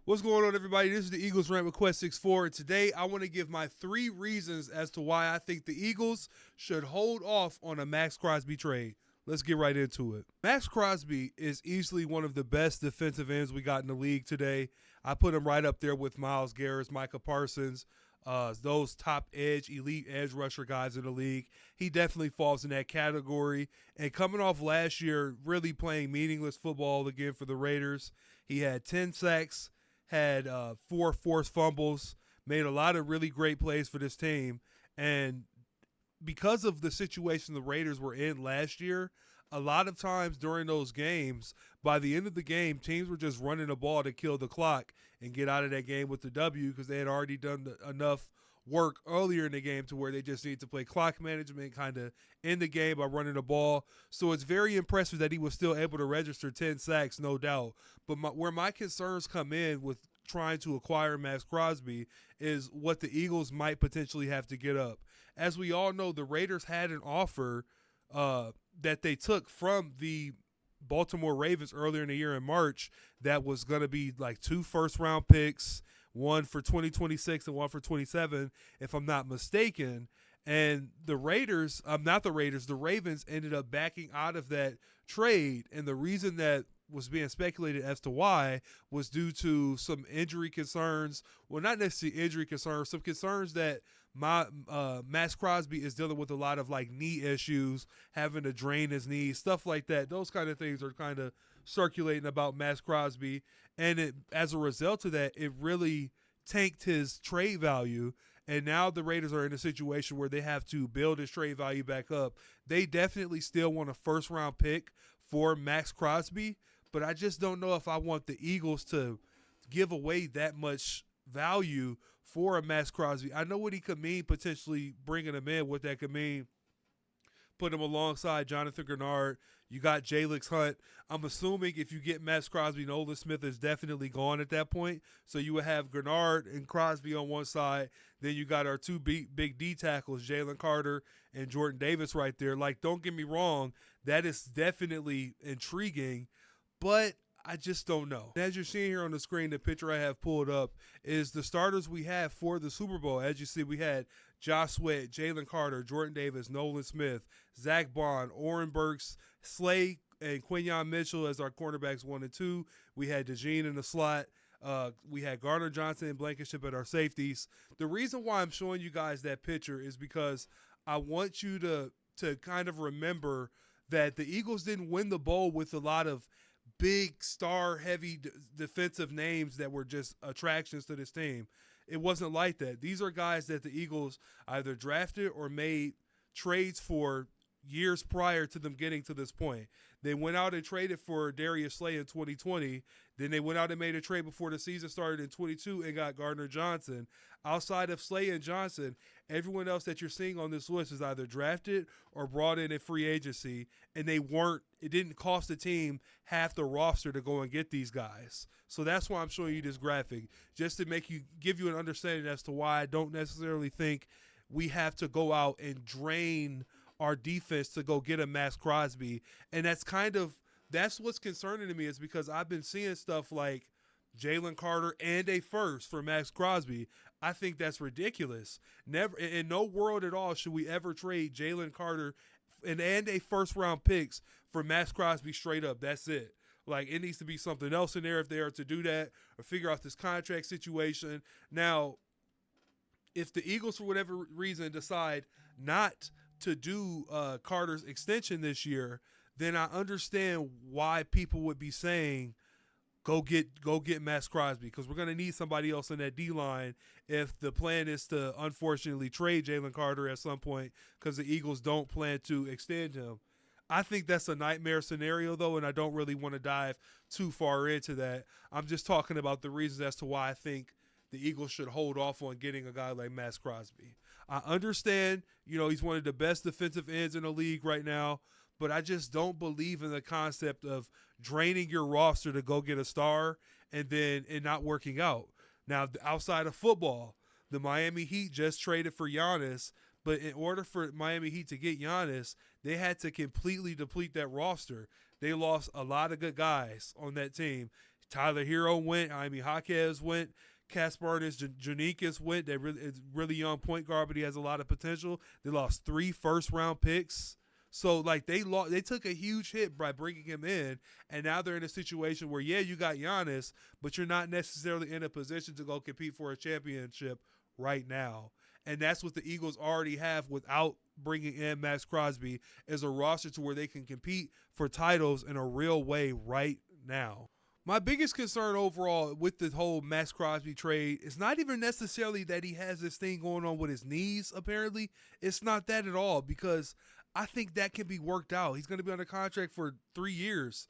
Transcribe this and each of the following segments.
What's going on, everybody? This is the Eagles Rant with Quest64. And today, I want to give my 3 reasons as to why I think the Eagles should hold off on a Maxx Crosby trade. Let's get right into it. Maxx Crosby is easily one of the best defensive ends we got in the league today. I put him right up there with Myles Garrett, Micah Parsons, those top elite edge rusher guys in the league. He definitely falls in that category. And coming off last year, really playing meaningless football again for the Raiders, he had 10 sacks, had 4 forced fumbles, made a lot of really great plays for this team. And because of the situation the Raiders were in last year, a lot of times during those games, by the end of the game, teams were just running the ball to kill the clock and get out of that game with the W because they had already done enough work earlier in the game to where they just need to play clock management, kind of end the game by running the ball. So it's very impressive that he was still able to register 10 sacks, no doubt. But where my concerns come in with trying to acquire Maxx Crosby is what the Eagles might potentially have to get up. As we all know, the Raiders had an offer that they took from the Baltimore Ravens earlier in the year in March that was going to be like 2 first-round picks, one for 2026 and one for 27, if I'm not mistaken. And the Ravens ended up backing out of that trade. And the reason that was being speculated as to why was due to some injury concerns. Well, not necessarily injury concerns, some concerns that Maxx Crosby is dealing with a lot of like knee issues, having to drain his knees, stuff like that. Those kind of things are kind of circulating about Maxx Crosby. And as a result of that, it really tanked his trade value. And now the Raiders are in a situation where they have to build his trade value back up. They definitely still want a first-round pick for Maxx Crosby, but I just don't know if I want the Eagles to give away that much value for a Maxx Crosby. I know what he could mean, potentially bringing him in, what that could mean. Put him alongside Jonathan Grenard. You got Jalen Hunt. I'm assuming if you get Maxx Crosby, Nolan Smith is definitely gone at that point. So you would have Grenard and Crosby on one side. Then you got our 2 big D tackles, Jalen Carter and Jordan Davis right there. Like, don't get me wrong, that is definitely intriguing, but I just don't know. As you're seeing here on the screen, the picture I have pulled up is the starters we have for the Super Bowl. As you see, we had Josh Sweat, Jalen Carter, Jordan Davis, Nolan Smith, Zach Bond, Oren Burks, Slay, and Quinyon Mitchell as our cornerbacks 1 and 2. We had DeJean in the slot. We had Garner Johnson and Blankenship at our safeties. The reason why I'm showing you guys that picture is because I want you to kind of remember that the Eagles didn't win the bowl with a lot of big star-heavy defensive names that were just attractions to this team. It wasn't like that. These are guys that the Eagles either drafted or made trades for years prior to them getting to this point. They went out and traded for Darius Slay in 2020. Then they went out and made a trade before the season started in 22 and got Gardner Johnson. Outside of Slay and Johnson, everyone else that you're seeing on this list is either drafted or brought in free agency, and it didn't cost the team half the roster to go and get these guys. So that's why I'm showing you this graphic, just to give you an understanding as to why I don't necessarily think we have to go out and drain our defense to go get a Maxx Crosby. And that's what's concerning to me, is because I've been seeing stuff like Jalen Carter and a first for Maxx Crosby. I think that's ridiculous. Never, in no world at all, should we ever trade Jalen Carter and a first round picks for Maxx Crosby straight up. That's it. Like, it needs to be something else in there if they are to do that, or figure out this contract situation. Now, if the Eagles, for whatever reason, decide not to do Carter's extension this year, then I understand why people would be saying, go get Maxx Crosby, because we're going to need somebody else in that D-line if the plan is to unfortunately trade Jalen Carter at some point, because the Eagles don't plan to extend him. I think that's a nightmare scenario, though, and I don't really want to dive too far into that. I'm just talking about the reasons as to why I think the Eagles should hold off on getting a guy like Maxx Crosby. I understand, he's one of the best defensive ends in the league right now, but I just don't believe in the concept of draining your roster to go get a star and then it not working out. Now, outside of football, the Miami Heat just traded for Giannis, but in order for Miami Heat to get Giannis, they had to completely deplete that roster. They lost a lot of good guys on that team. Tyler Hero went. I mean, Jaquez went. Kasparnis Janikis went. That really is really young point guard, but he has a lot of potential. They lost 3 first-round picks. So like they took a huge hit by bringing him in, and now they're in a situation where you got Giannis, but you're not necessarily in a position to go compete for a championship right now. And that's what the Eagles already have without bringing in Maxx Crosby, is a roster to where they can compete for titles in a real way right now. My biggest concern overall with the whole Maxx Crosby trade is not even necessarily that he has this thing going on with his knees, apparently. It's not that at all, because I think that can be worked out. He's going to be under contract for 3 years.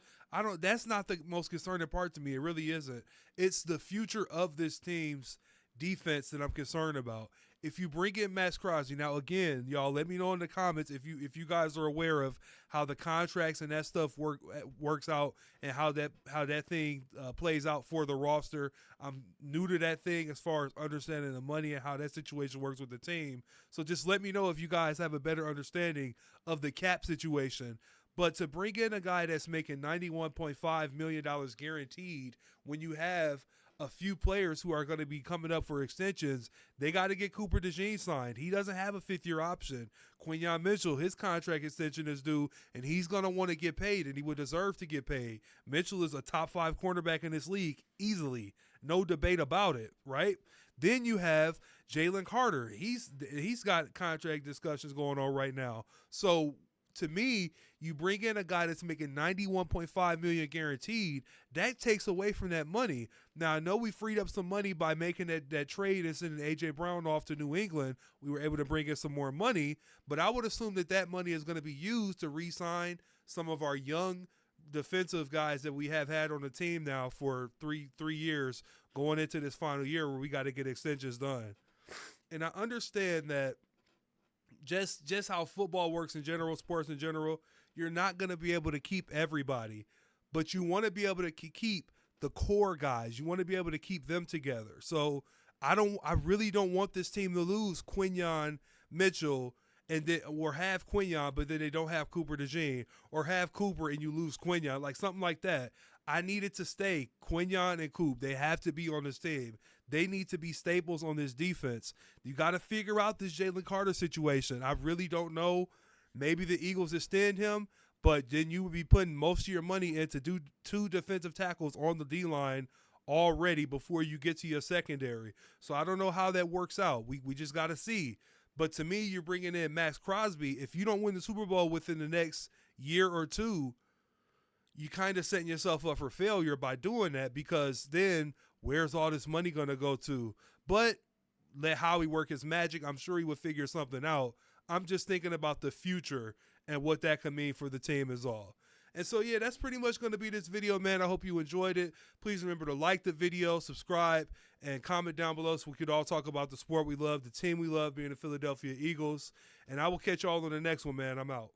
That's not the most concerning part to me. It really isn't. It's the future of this team's defense that I'm concerned about. If you bring in Maxx Crosby, now again, y'all, let me know in the comments if you guys are aware of how the contracts and that stuff works out, and how that thing plays out for the roster. I'm new to that thing as far as understanding the money and how that situation works with the team. So just let me know if you guys have a better understanding of the cap situation. But to bring in a guy that's making $91.5 million guaranteed, when you have a few players who are going to be coming up for extensions, they got to get Cooper DeJean signed. He doesn't have a 5th-year option. Quinyon Mitchell, his contract extension is due, and he's going to want to get paid, and he would deserve to get paid. Mitchell is a top 5 cornerback in this league, easily. No debate about it, right? Then you have Jalen Carter. He's got contract discussions going on right now. So to me, you bring in a guy that's making $91.5 million guaranteed, that takes away from that money. Now, I know we freed up some money by making that trade and sending A.J. Brown off to New England. We were able to bring in some more money, but I would assume that money is going to be used to re-sign some of our young defensive guys that we have had on the team now for three years, going into this final year where we got to get extensions done. And I understand that just how football works in general, sports in general, you're not going to be able to keep everybody, but you want to be able to keep the core guys. You want to be able to keep them together. So I really don't want this team to lose Quinyon Mitchell or have Quinyon, but then they don't have Cooper DeJean, or have Cooper and you lose Quinyon, like something like that. I need it to stay Quinyon and Coop. They have to be on this team. They need to be staples on this defense. You got to figure out this Jalen Carter situation. I really don't know. Maybe the Eagles extend him, but then you would be putting most of your money in to do 2 defensive tackles on the D-line already before you get to your secondary. So I don't know how that works out. We just got to see. But to me, you're bringing in Maxx Crosby. If you don't win the Super Bowl within the next year or two, you kind of setting yourself up for failure by doing that, because then where's all this money going to go to? But let Howie work his magic. I'm sure he would figure something out. I'm just thinking about the future and what that could mean for the team is all. And so, yeah, that's pretty much going to be this video, man. I hope you enjoyed it. Please remember to like the video, subscribe, and comment down below so we could all talk about the sport we love, the team we love, being the Philadelphia Eagles. And I will catch y'all on the next one, man. I'm out.